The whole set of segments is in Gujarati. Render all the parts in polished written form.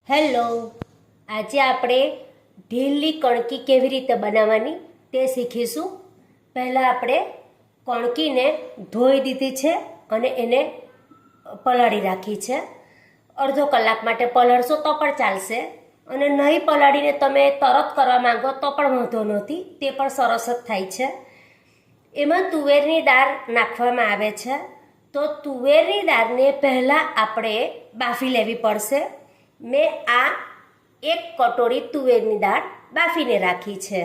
હેલો, આજે આપણે ઢીલી કણકી કેવી રીતે બનાવવાની તે શીખીશું. પહેલાં આપણે કણકીને ધોઈ દીધી છે અને એને પલાળી રાખી છે. અડધો કલાક માટે પલાળશો તો પણ ચાલશે, અને નહીં પલાળીને તમે તરત કરવા માંગો તો પણ વાંધો નથી, તે પણ સરસ જ થાય છે. એમાં તુવેરની દાળ નાખવામાં આવે છે. તો તુવેરની દાળને પહેલાં આપણે બાફી લેવી પડશે. મેં આ 1 કટોરી તુવેરની દાળ બાફીને રાખી છે.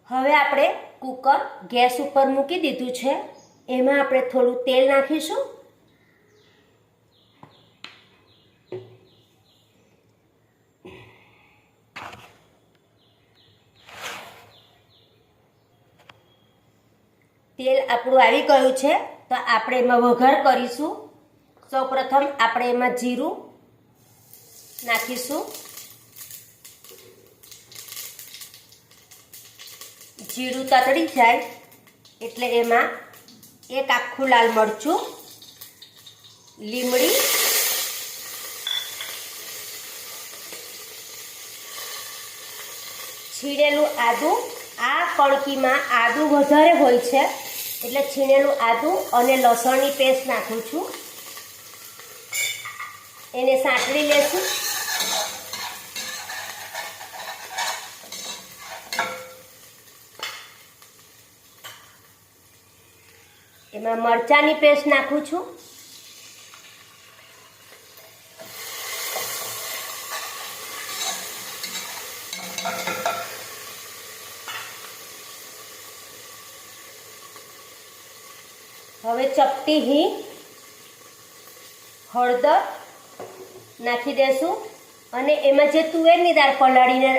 હવે આપણે કુકર ગેસ ઉપર મૂકી દીધું છે. એમાં આપણે થોડું તેલ નાખીશું. તેલ આપણું આવી ગયું છે, તો આપણે એમાં વઘાર કરીશું. સૌપ્રથમ આપણે એમાં જીરું નાખીશું. જીરું તતડી જાય એટલે એમાં 1 આખું લાલ મરચું, લીમડી, છીણેલું આદું. આ કણકીમાં આદું વધારે હોય છે એટલે છીણેલું આદું અને લસણની પેસ્ટ નાખું છું. એને સાંતળી લેશું. એમાં મરચાંની પેસ્ટ નાખું છું. હવે ચપટી હિંગ, હળદર નાખી દેશું અને એમાં જે તુવેરની દાળ પલાળીને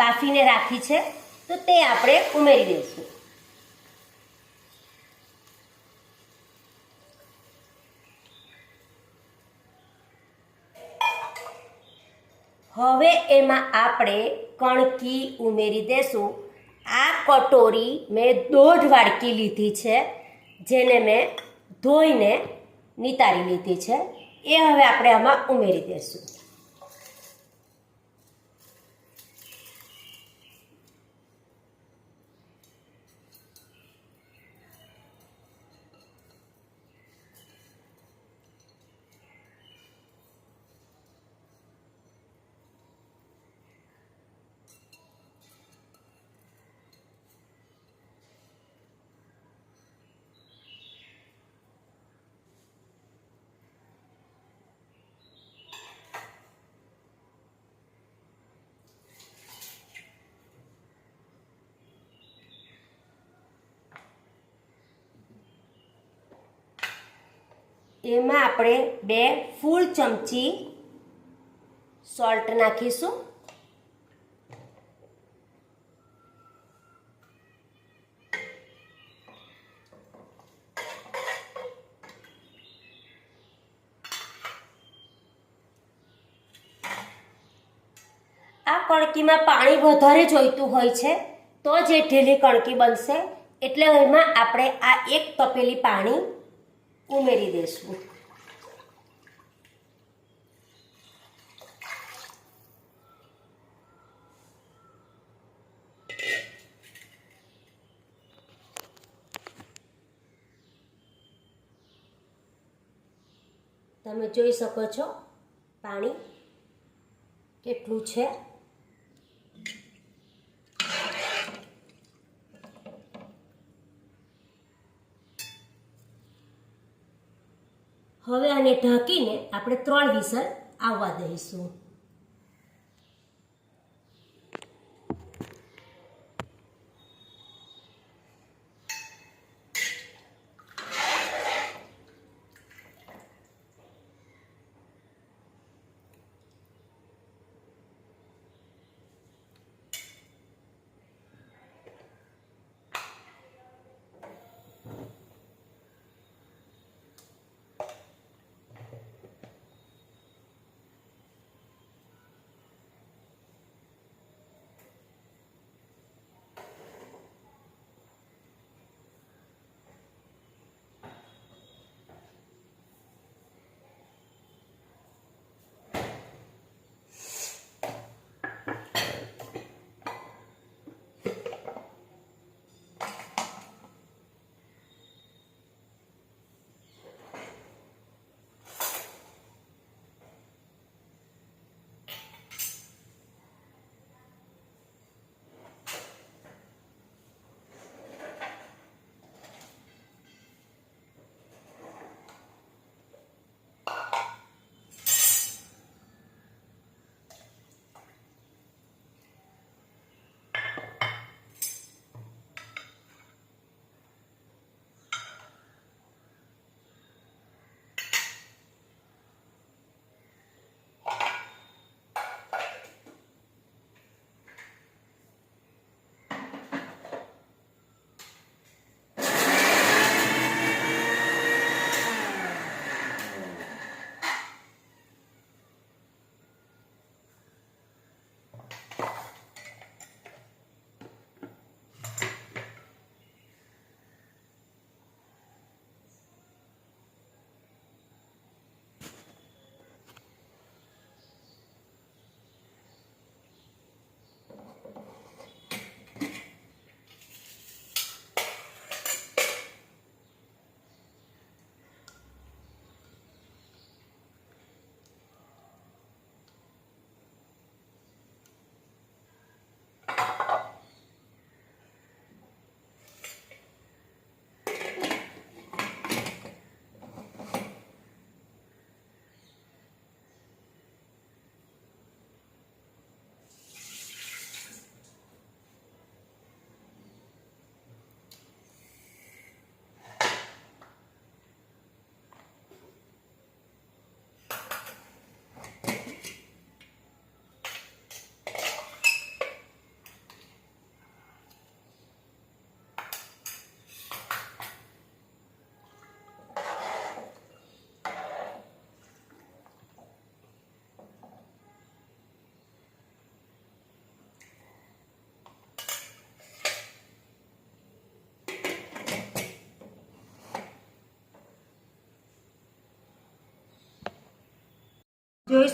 બાફીને રાખી છે તો તે આપણે ઉમેરી દઈશું. હવે એમાં આપણે કણકી ઉમેરી દેશું. આ કટોરી મેં 1.5 વાડકી લીધી છે, જેને મેં ધોઈને નિતારી લીધી છે. એ હવે આપણે આમાં ઉમેરી દઈશું. એમાં આપણે 2 ફૂલ ચમચી સોલ્ટ નાખીશું. આ કણકીમાં પાણી વધારે જોઈતું હોય છે તો જ એ ઢીલી કણકી બનશે, એટલે એમાં આપણે આ 1 તપેલી પાણી ઉમેરી દઈશું. તમે જોઈ શકો છો પાણી કેટલું છે. હવે આને ઢાંકીને આપણે 3 વિસલ આવવા દઈશું.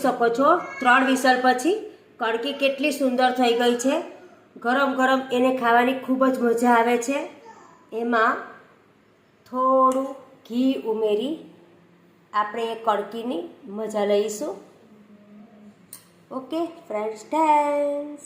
શકો છો 3 વિસલ પછી કણકી કેટલી સુંદર થઈ ગઈ છે. ગરમ ગરમ એને ખાવાની ખૂબ જ મજા આવે છે. એમાં થોડું ઘી ઉમેરી આપણે એ કણકીની મજા લઈશું. Okay friends, thanks.